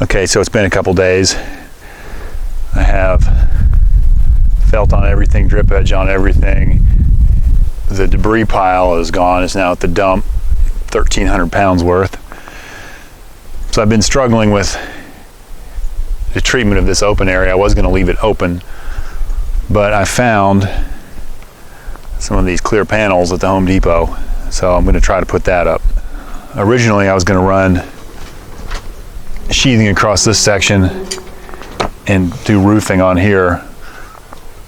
Okay, so it's been a couple days. I have felt on everything, drip edge on everything. The debris pile is gone. It's now at the dump, 1,300 pounds worth. So I've been struggling with the treatment of this open area. I was going to leave it open, but I found some of these clear panels at the Home Depot, so I'm going to try to put that up. Originally I was going to run sheathing across this section and do roofing on here,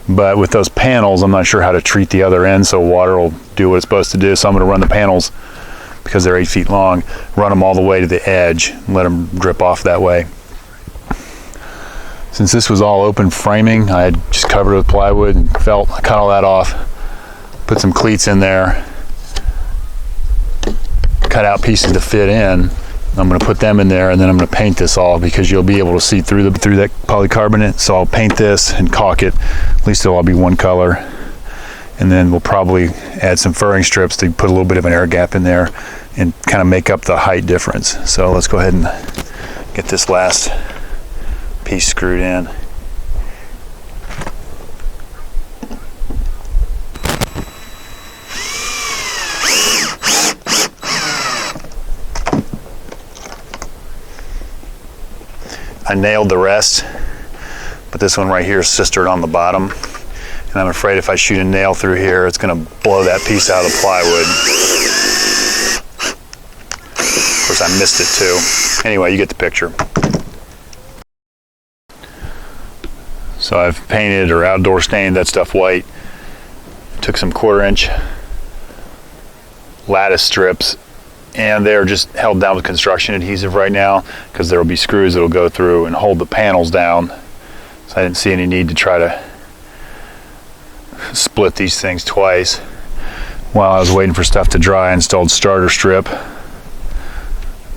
but with those panels I'm not sure how to treat the other end so water will do what it's supposed to do. So I'm going to run the panels, because they're 8 feet long, run them all the way to the edge and let them drip off that way. Since this was all open framing, I had just covered it with plywood and felt. I cut all that off, put some cleats in there, cut out pieces to fit in. I'm going to put them in there, and then I'm going to paint this all, because you'll be able to see through that polycarbonate. So I'll paint this and caulk it. At least it'll all be one color. And then we'll probably add some furring strips to put a little bit of an air gap in there and kind of make up the height difference. So let's go ahead and get this last piece screwed in. I nailed the rest, but this one right here is sistered on the bottom, and I'm afraid if I shoot a nail through here, it's going to blow that piece out of the plywood. Of course, I missed it too. Anyway, you get the picture. So I've painted or outdoor stained that stuff white. Took some 1/4-inch lattice strips, and they're just held down with construction adhesive right now, because there will be screws that will go through and hold the panels down. So I didn't see any need to try to split these things twice. While I was waiting for stuff to dry, I installed starter strip.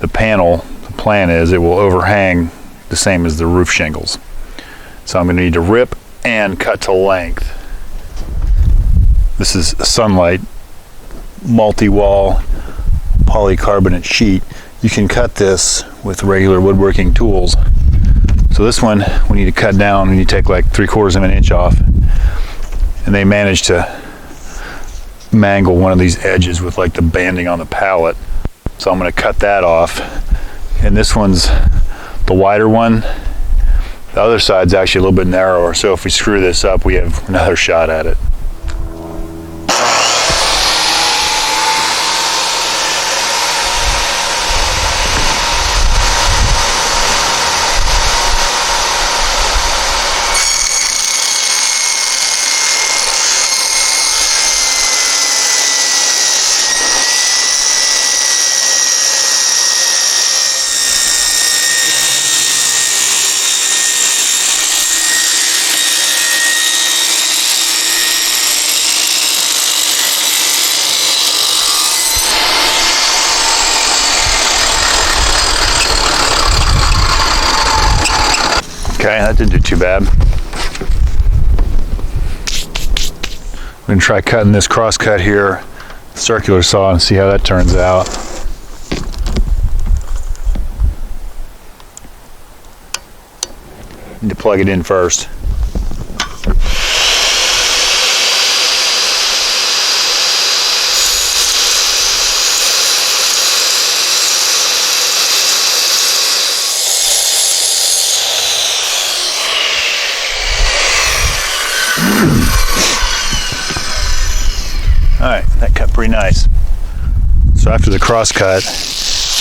The panel, the plan is it will overhang the same as the roof shingles. So I'm going to need to rip and cut to length. This is a Sunlite multi-wall polycarbonate sheet. You can cut this with regular woodworking tools. So this one we need to cut down. We need to take like 3/4 of an inch off, and they managed to mangle one of these edges with like the banding on the pallet. So I'm going to cut that off, and this one's the wider one. The other side's actually a little bit narrower, so if we screw this up we have another shot at it. Okay, that didn't do too bad. I'm going to try cutting this cross cut here, circular saw, and see how that turns out. Need to plug it in first. Alright, that cut pretty nice. So after the cross cut,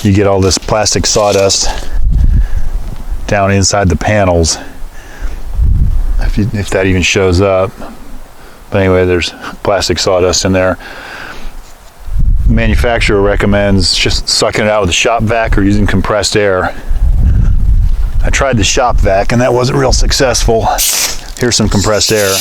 you get all this plastic sawdust down inside the panels, if that even shows up. But anyway, there's plastic sawdust in there. The manufacturer recommends just sucking it out with a shop vac or using compressed air. I tried the shop vac and that wasn't real successful. Here's some compressed air.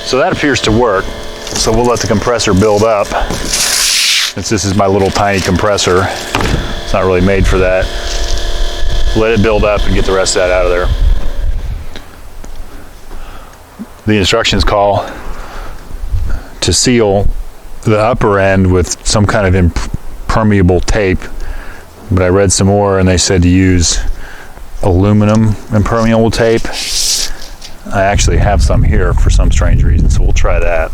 So that appears to work. So we'll let the compressor build up. Since this is my little tiny compressor, it's not really made for that. Let it build up and get the rest of that out of there. the instructions call to seal the upper end with some kind of impermeable tape, but I read some more and they said to use aluminum impermeable tape. I actually have some here for some strange reason, so we'll try that.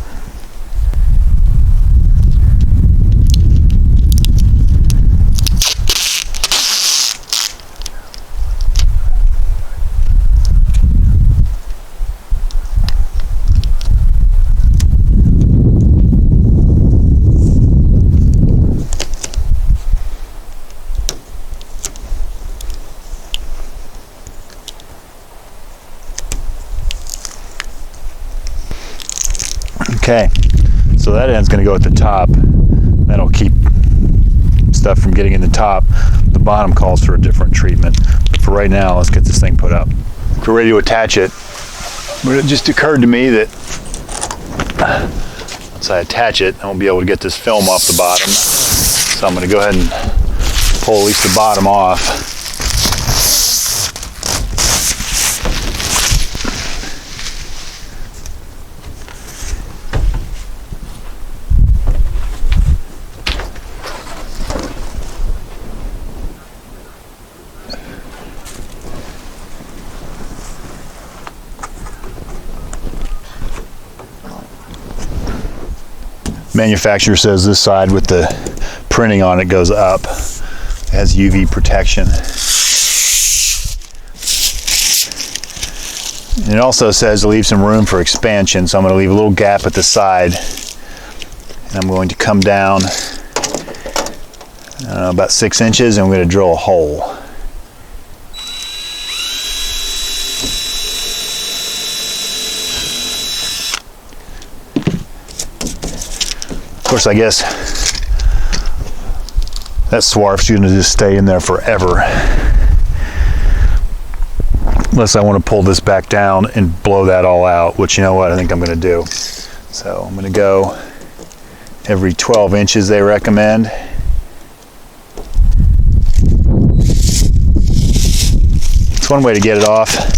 Okay, so that end's going to go at the top. That'll keep stuff from getting in the top. The bottom calls for a different treatment. But for right now, let's get this thing put up. We're ready to attach it. But it just occurred to me that once I attach it, I won't be able to get this film off the bottom. So I'm going to go ahead and pull at least the bottom off. Manufacturer says this side with the printing on it goes up. It has UV protection. And it also says to leave some room for expansion, so I'm going to leave a little gap at the side. And I'm going to come down about 6 inches and I'm going to drill a hole. Of course, I guess that swarf's going to just stay in there forever. Unless I want to pull this back down and blow that all out, which, you know what, I think I'm going to do. So I'm going to go every 12 inches they recommend. It's one way to get it off.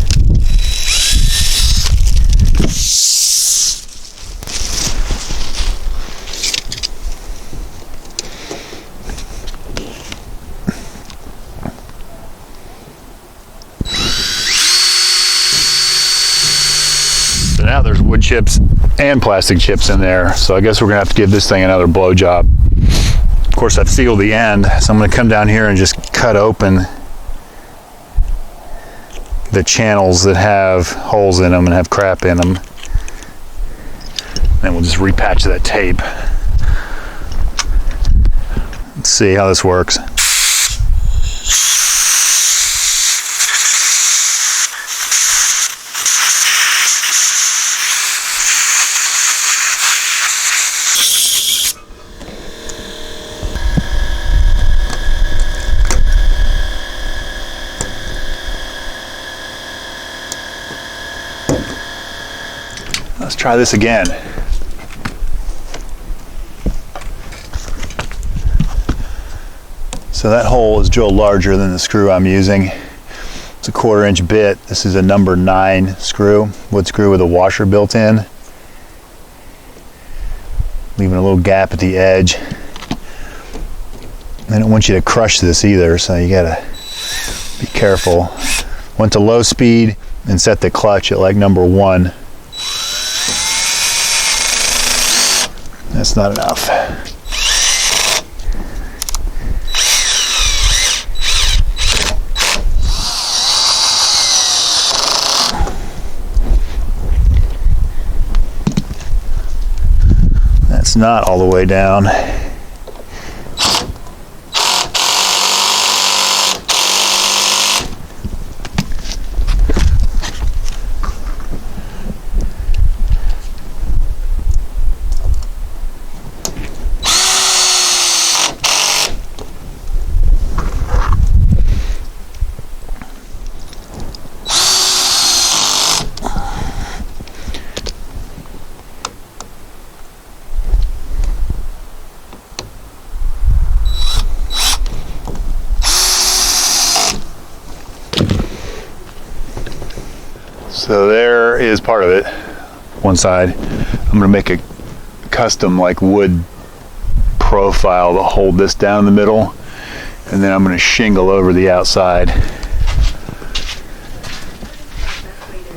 Now there's wood chips and plastic chips in there, so I guess we're gonna have to give this thing another blow job. Of course, I've sealed the end, so I'm gonna come down here and just cut open the channels that have holes in them and have crap in them. Then we'll just repatch that tape. Let's see how this works. Let's try this again. So that hole is drilled larger than the screw I'm using. It's a 1/4 inch bit. This is a number 9 screw, wood screw with a washer built in. Leaving a little gap at the edge. I don't want you to crush this either, so you gotta be careful. Went to low speed and set the clutch at like number 1. That's not enough. That's not all the way down. So there is part of it. one side. I'm gonna make a custom like wood profile to hold this down in the middle, and then I'm gonna shingle over the outside.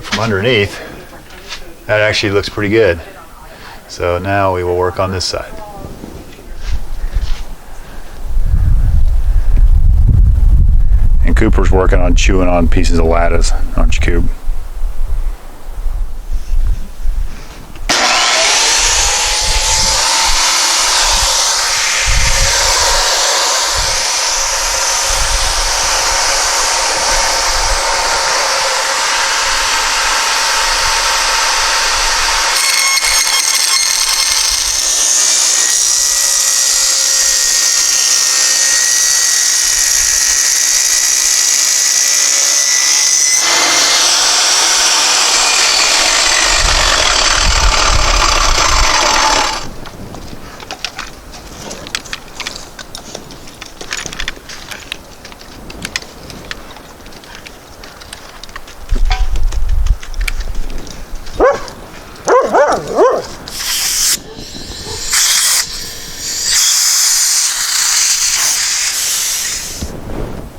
From underneath, that actually looks pretty good. So now we will work on this side. And Cooper's working on chewing on pieces of lattice, aren't you, Coop?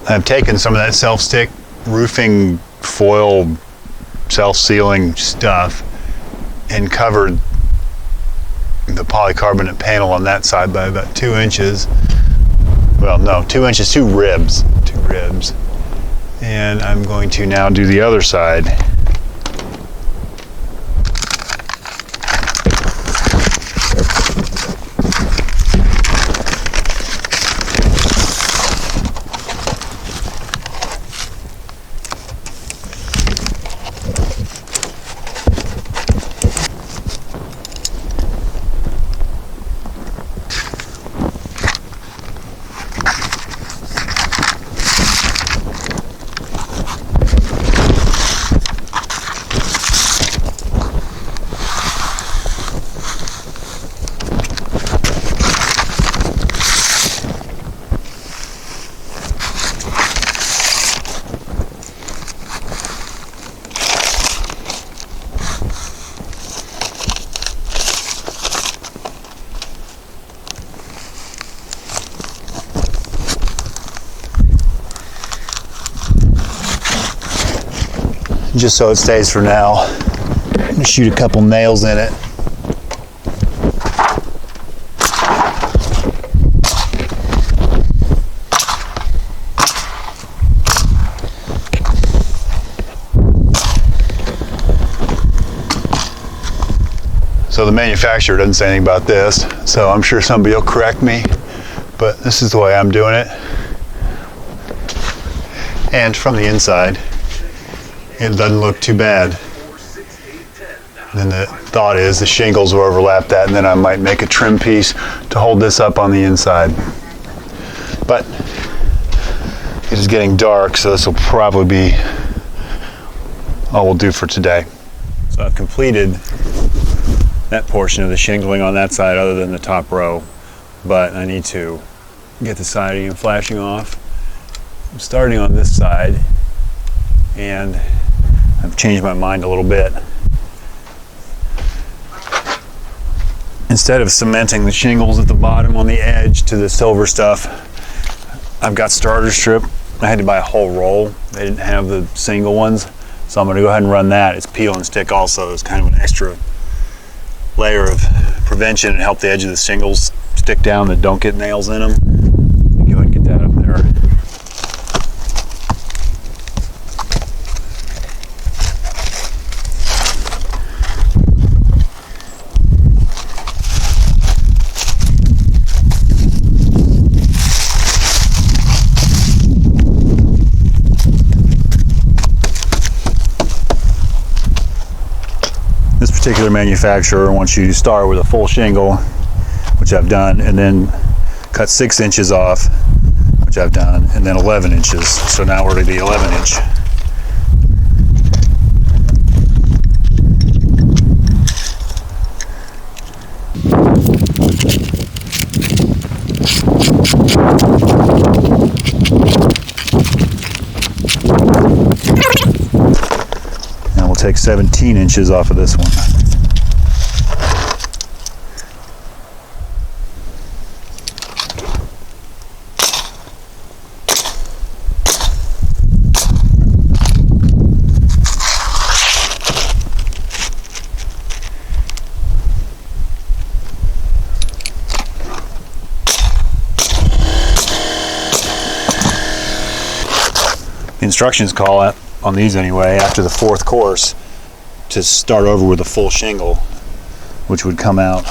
I've taken some of that self-stick roofing foil self-sealing stuff and covered the polycarbonate panel on that side by about 2 inches. Well, no, 2 inches, two ribs. And I'm going to now do the other side. Just so it stays for now, I'm gonna shoot a couple nails in it. So the manufacturer doesn't say anything about this, so I'm sure somebody will correct me, but this is the way I'm doing it. And from the inside, it doesn't look too bad. And then the thought is the shingles will overlap that, and then I might make a trim piece to hold this up on the inside. But it is getting dark, so this will probably be all we'll do for today. So I've completed that portion of the shingling on that side other than the top row, but I need to get the siding and flashing off. I'm starting on this side, and I've changed my mind a little bit. Instead of cementing the shingles at the bottom on the edge to the silver stuff, I've got starter strip. I had to buy a whole roll. They didn't have the single ones, so I'm going to go ahead and run that. It's peel and stick also. It's kind of an extra layer of prevention and help the edge of the shingles stick down that don't get nails in them. Go ahead and get that up there. This particular manufacturer wants you to start with a full shingle, which I've done, and then cut 6 inches off, which I've done, and then 11 inches. So now we're to the 11 inch. Now we'll take 17 inches off of this one. instructions call it, on these anyway, after the 4th course, to start over with a full shingle, which would come out,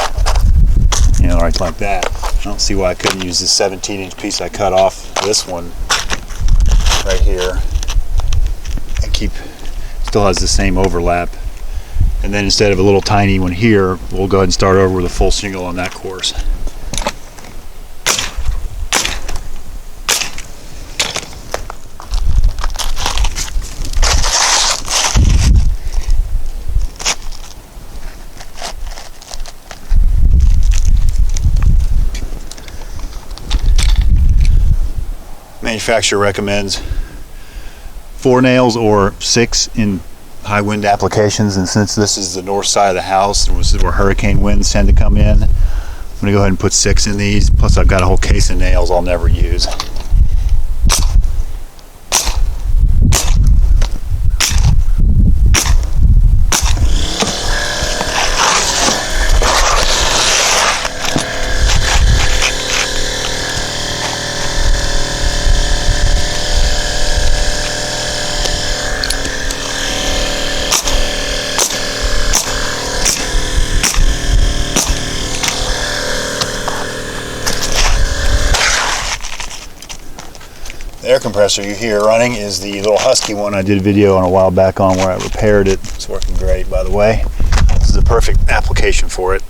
you know, right like that. I don't see why I couldn't use this 17-inch piece I cut off this one right here and still has the same overlap. And then instead of a little tiny one here, we'll go ahead and start over with a full shingle on that course. Manufacturer recommends 4 nails or 6 in high wind applications, and since this is the north side of the house and this is where hurricane winds tend to come in, I'm going to go ahead and put 6 in these, plus I've got a whole case of nails I'll never use. The air compressor you hear running is the little Husky one I did a video on a while back on where I repaired it. It's working great, by the way. This is a perfect application for it.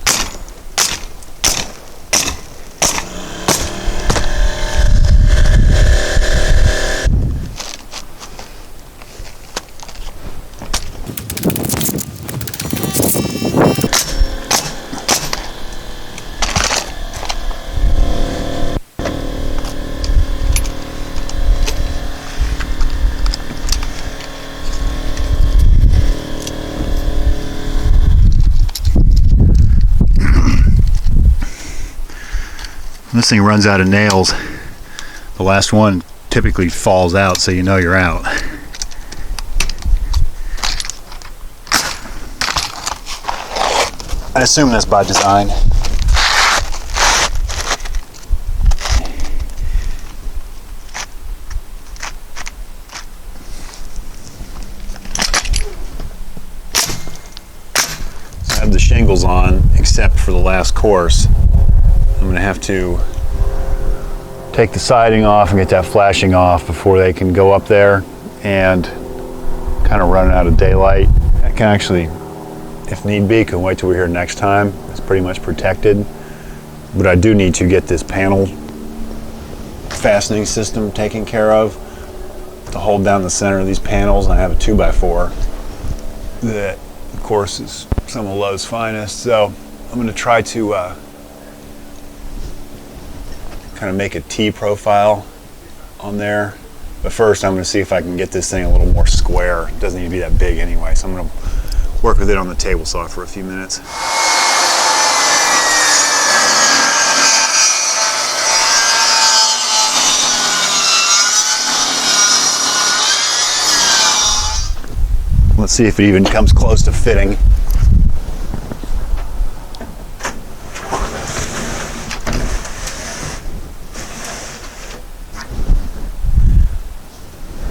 This thing runs out of nails. The last one typically falls out, so you know you're out. I assume that's by design. So I have the shingles on, except for the last course. I'm going to have to take the siding off and get that flashing off before they can go up there, and kind of running out of daylight. I can actually, if need be, can wait till we're here next time. It's pretty much protected. But I do need to get this panel fastening system taken care of to hold down the center of these panels. And I have a 2x4 that, of course, is some of Lowe's finest. So I'm going to try to kind of make a T profile on there. But first I'm going to see if I can get this thing a little more square. It doesn't need to be that big anyway, so I'm going to work with it on the table saw for a few minutes. Let's see if it even comes close to fitting.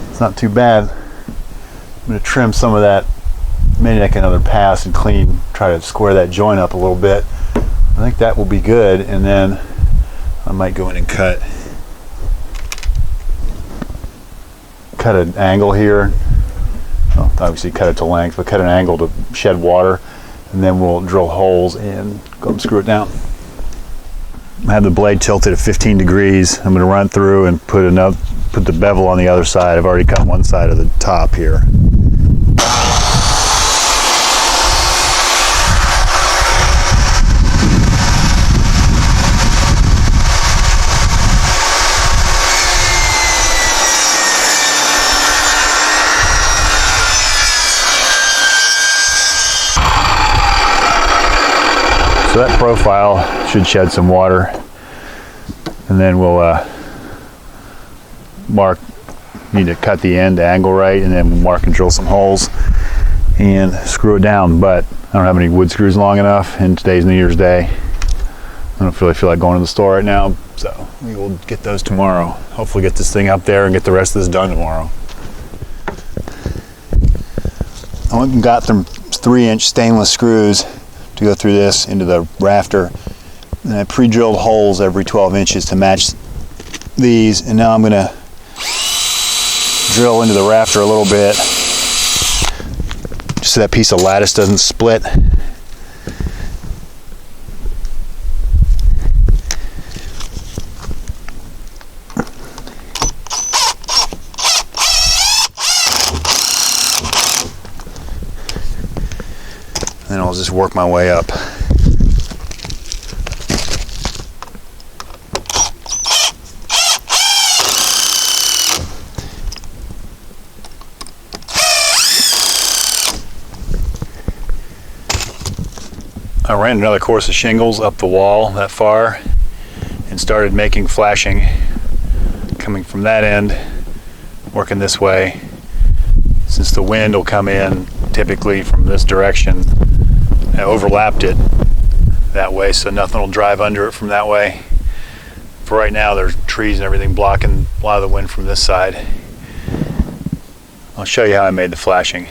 It's not too bad. I'm going to trim some of that, maybe make another pass and clean, try to square that joint up a little bit. I think that will be good, and then I might go in and cut an angle here. Well, obviously cut it to length, but cut an angle to shed water, and then we'll drill holes and go and screw it down. I have the blade tilted at 15 degrees. I'm going to run through and put the bevel on the other side. I've already cut one side of the top here. So that profile should shed some water, and then we'll need to cut the end angle right, and then we'll mark and drill some holes and screw it down. But I don't have any wood screws long enough, and today's New Year's Day. I don't really feel like going to the store right now, so we will get those tomorrow. Hopefully get this thing up there and get the rest of this done tomorrow. I went and got them 3-inch stainless screws to go through this into the rafter. And I pre-drilled holes every 12 inches to match these. And now I'm going to drill into the rafter a little bit just so that piece of lattice doesn't split. Then I'll just work my way up. I ran another course of shingles up the wall that far and started making flashing coming from that end, working this way. Since the wind will come in typically from this direction, I overlapped it that way so nothing will drive under it from that way. For right now, there's trees and everything blocking a lot of the wind from this side. I'll show you how I made the flashing.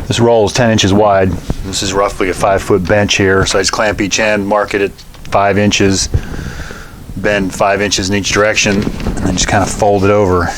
This roll is 10 inches wide. This is roughly a 5-foot bench here, so I just clamp each end, mark it at 5 inches, bend 5 inches in each direction, and then just kind of fold it over.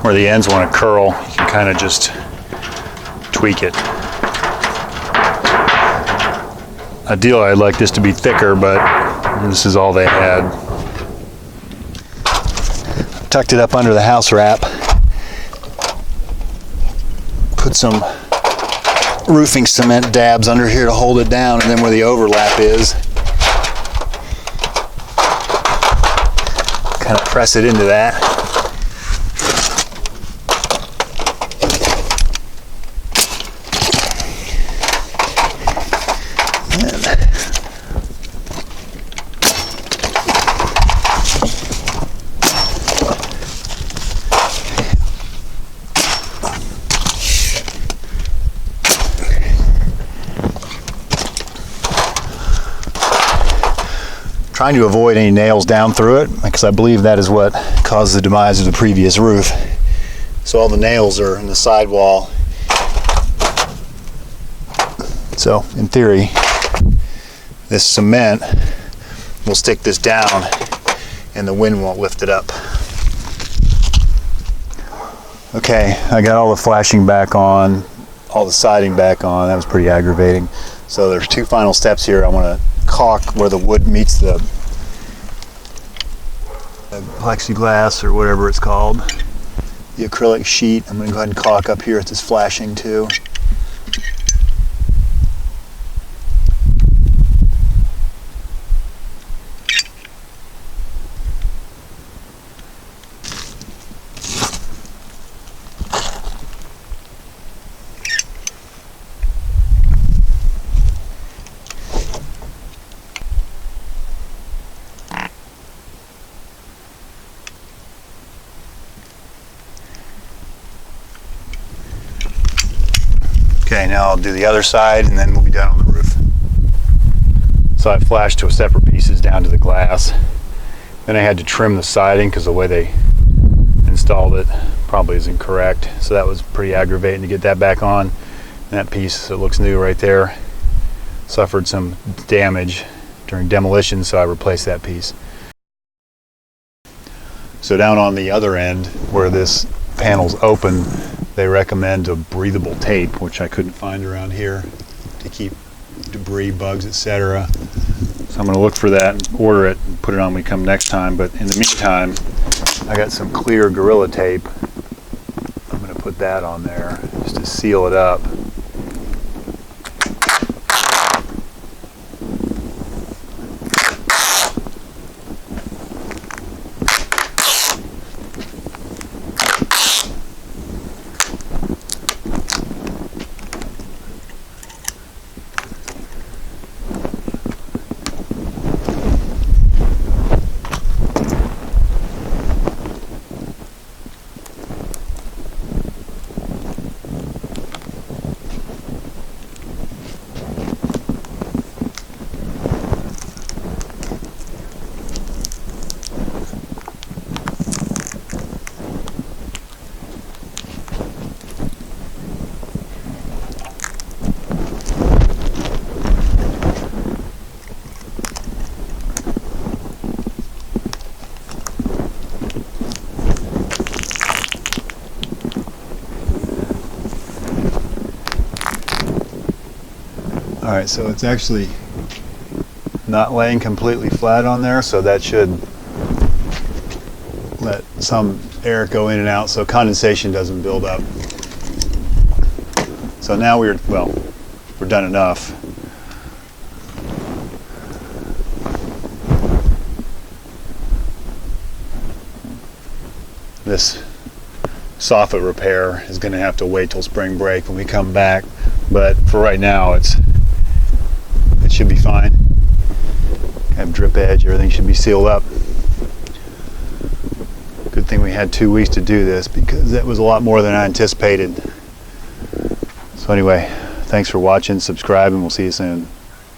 Where the ends want to curl, you can kind of just tweak it. Ideally, I'd like this to be thicker, but this is all they had. Tucked it up under the house wrap. Put some roofing cement dabs under here to hold it down, and then where the overlap is, kind of press it into that. Trying to avoid any nails down through it, because I believe that is what caused the demise of the previous roof. So all the nails are in the sidewall. So in theory, this cement will stick this down and the wind won't lift it up. Okay, I got all the flashing back on, all the siding back on. That was pretty aggravating. So there's 2 final steps here. I want to caulk where the wood meets the plexiglass or whatever it's called, the acrylic sheet. I'm going to go ahead and caulk up here at this flashing too. Okay, now I'll do the other side and then we'll be done on the roof. So I flashed to separate pieces down to the glass. Then I had to trim the siding because the way they installed it probably isn't correct. So that was pretty aggravating to get that back on. And that piece that looks new right there suffered some damage during demolition, so I replaced that piece. So down on the other end where this panel's open, they recommend a breathable tape, which I couldn't find around here, to keep debris, bugs, etc. So I'm going to look for that and order it and put it on when we come next time. But in the meantime, I got some clear Gorilla tape. I'm going to put that on there just to seal it up. Alright, so it's actually not laying completely flat on there, so that should let some air go in and out so condensation doesn't build up. So now we're done enough. This soffit repair is going to have to wait till spring break when we come back, but for right now it should be fine. Have drip edge, everything should be sealed up. Good thing we had 2 weeks to do this because that was a lot more than I anticipated. So anyway, thanks for watching, subscribe, and we'll see you soon.